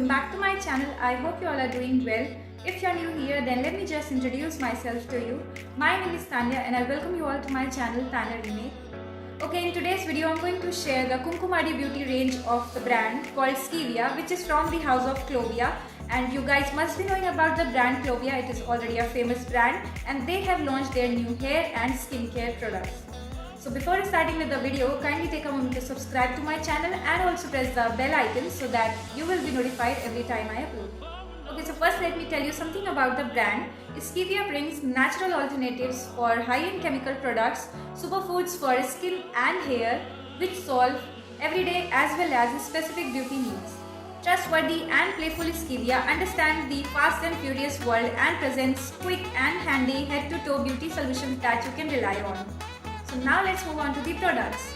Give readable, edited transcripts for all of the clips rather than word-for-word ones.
welcome back to my channel. I hope you all are doing well. If you are new here, then let me just introduce myself to you. My name is Tanya and I welcome you all to my channel Tanya Remake. Okay, in today's video I'm going to share the Kumkumadi beauty range of the brand called Skivia, which is from the house of Clovia. And you guys must be knowing about the brand Clovia. It is already a famous brand and they have launched their new hair and skincare products. So before starting with the video, kindly take a moment to subscribe to my channel and also press the bell icon so that you will be notified every time I upload. Okay, so first let me tell you something about the brand. Skivia brings natural alternatives for high-end chemical products, superfoods for skin and hair, which solve everyday as well as specific beauty needs. Trustworthy and playful Skivia understands the fast and furious world and presents quick and handy head-to-toe beauty solutions that you can rely on. So now let's move on to the products.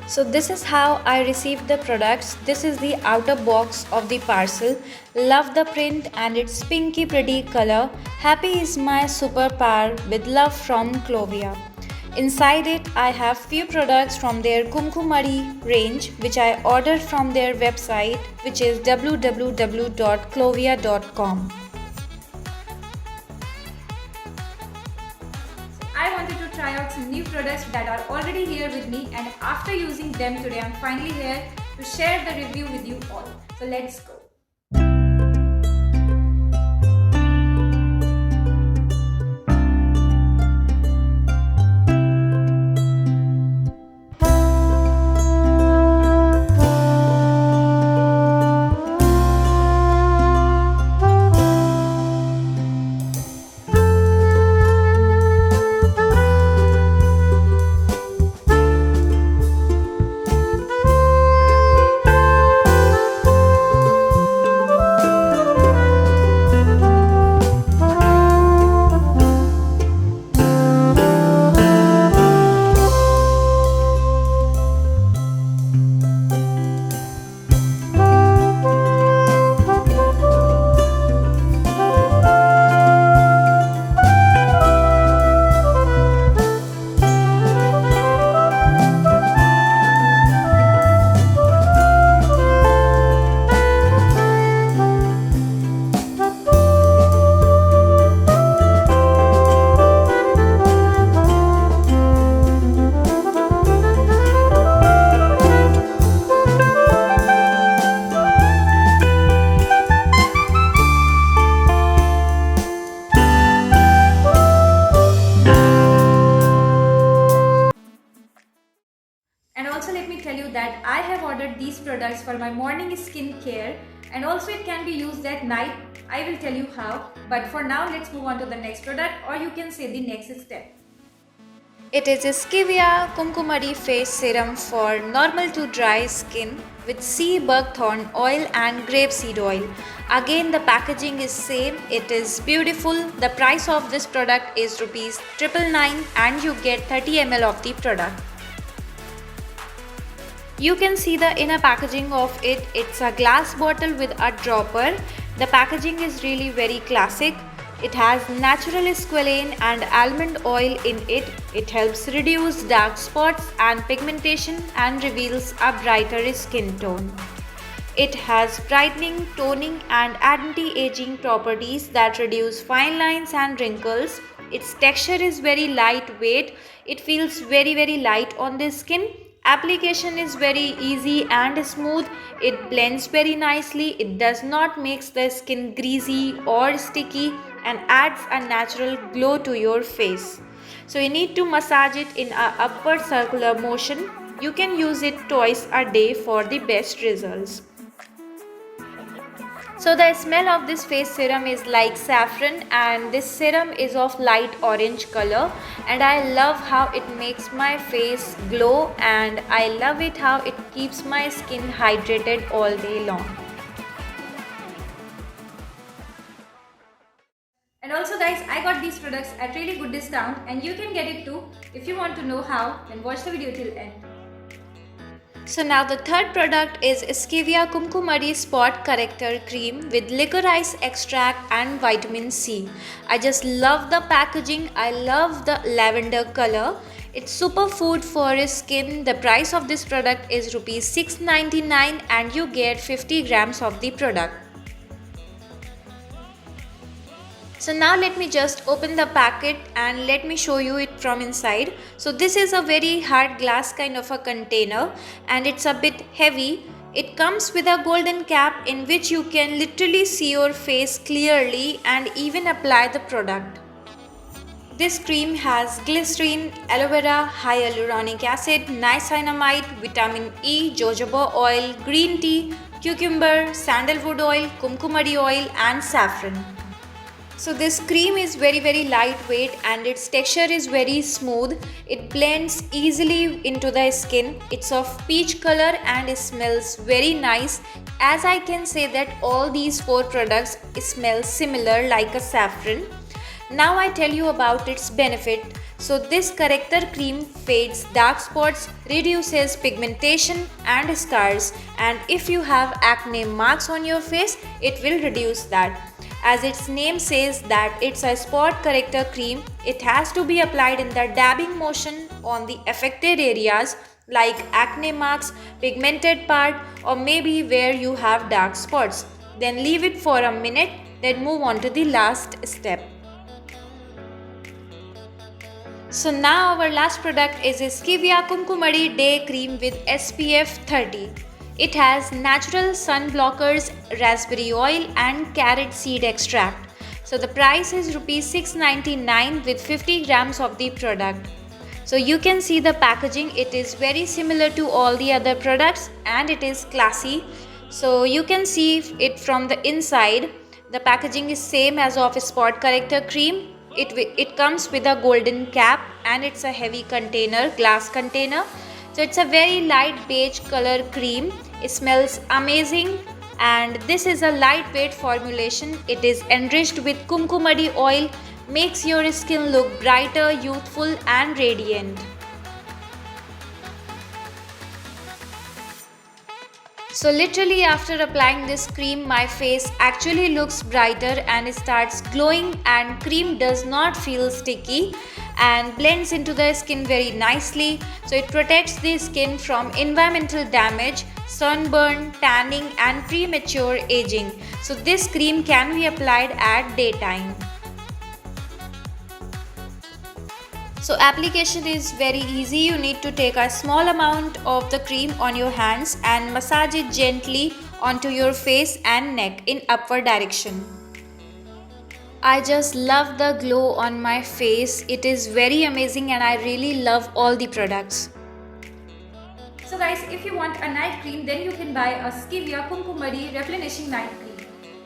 So this is how I received the products. This is the outer box of the parcel. Love the print and its pinky pretty color. Happy is my superpower with love from Clovia. Inside it I have few products from their Kumkumadi range which I ordered from their website, which is www.clovia.com. I wanted to try out some new products that are already here with me, and after using them today I'm finally here to share the review with you all. So let's go. And also let me tell you that I have ordered these products for my morning skin care, and also it can be used at night. I will tell you how, but for now let's move on to the next product, or you can say the next step. It is a Skivia Kumkumadi face serum for normal to dry skin with sea buckthorn oil and grapeseed oil. Again the packaging is same. It is beautiful. The price of this product is rupees 999 and you get 30 ml of the product. You can see the inner packaging of it. It's a glass bottle with a dropper. The packaging is really very classic. It has natural squalane and almond oil in it. It helps reduce dark spots and pigmentation and reveals a brighter skin tone. It has brightening, toning and anti-aging properties that reduce fine lines and wrinkles. Its texture is very lightweight. It feels very light on the skin. Application is very easy and smooth. It blends very nicely. It does not make the skin greasy or sticky and adds a natural glow to your face. So you need to massage it in a upward circular motion. You can use it twice a day for the best results. So the smell of this face serum is like saffron, and this serum is of light orange color, and I love how it makes my face glow, and I love it how it keeps my skin hydrated all day long. And also guys, I got these products at really good discount and you can get it too. If you want to know how, then watch the video till end. So now the third product is Skivia Kumkumadi Spot Corrector Cream with licorice extract and vitamin C. I just love the packaging. I love the lavender color. It's superfood for your skin. The price of this product is rupees 699 and you get 50 grams of the product. So now let me just open the packet and let me show you it from inside. So this is a very hard glass kind of a container and it's a bit heavy. It comes with a golden cap in which you can literally see your face clearly and even apply the product. This cream has glycerin, aloe vera, hyaluronic acid, niacinamide, vitamin E, jojoba oil, green tea, cucumber, sandalwood oil, kumkumadi oil and saffron. So this cream is very lightweight and its texture is very smooth. It blends easily into the skin. It's of peach color and it smells very nice. As I can say that all these 4 products smell similar like a saffron. Now I tell you about its benefit. So this corrector cream fades dark spots, reduces pigmentation and scars, and if you have acne marks on your face, it will reduce that. As its name says that it's a spot corrector cream, it has to be applied in the dabbing motion on the affected areas like acne marks, pigmented part or maybe where you have dark spots. Then leave it for a minute, then move on to the last step. So now our last product is Skivia Kumkumadi Day Cream with SPF 30. It has natural sun blockers, raspberry oil and carrot seed extract. So the price is rupees 699 with 50 grams of the product. So you can see the packaging, it is very similar to all the other products and it is classy. So you can see it from the inside. The packaging is same as of spot corrector cream. It comes with a golden cap and it's a heavy container, glass container. So it's a very light beige color cream. It smells amazing and this is a lightweight formulation. It is enriched with kumkumadi oil, makes your skin look brighter, youthful and radiant. So literally after applying this cream, my face actually looks brighter and it starts glowing, and cream does not feel sticky and blends into the skin very nicely. So it protects the skin from environmental damage, sunburn, tanning and premature aging. So this cream can be applied at daytime. So application is very easy. You need to take a small amount of the cream on your hands and massage it gently onto your face and neck in upward direction. I just love the glow on my face. It is very amazing and I really love all the products. So guys, if you want a night cream, then you can buy a Skivia Kumkumadi Replenishing Night Cream.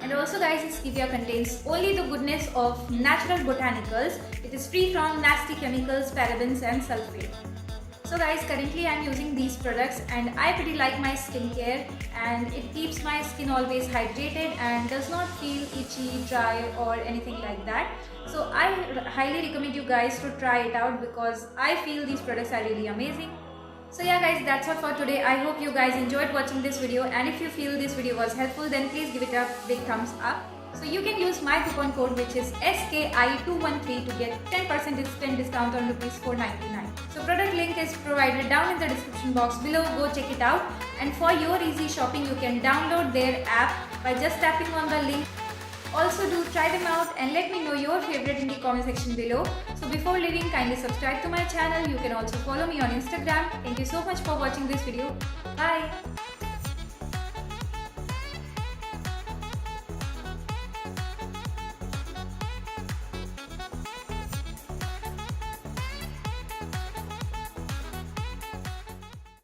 And also guys, Skivia contains only the goodness of natural botanicals. It is free from nasty chemicals, parabens and sulfate. So guys, currently I am using these products and I pretty like my skincare, and it keeps my skin always hydrated and does not feel itchy, dry or anything like that. So I highly recommend you guys to try it out because I feel these products are really amazing. So yeah guys, that's all for today. I hope you guys enjoyed watching this video, and if you feel this video was helpful, then please give it a big thumbs up. So you can use my coupon code, which is SKI213, to get 10% discount on rupees 499. So product link is provided down in the description box below. Go check it out, and for your easy shopping you can download their app by just tapping on the link. Also do try them out and let me know your favorite in the comment section below. So before leaving, kindly subscribe to my channel. You can also follow me on Instagram. Thank you so much for watching this video. Bye.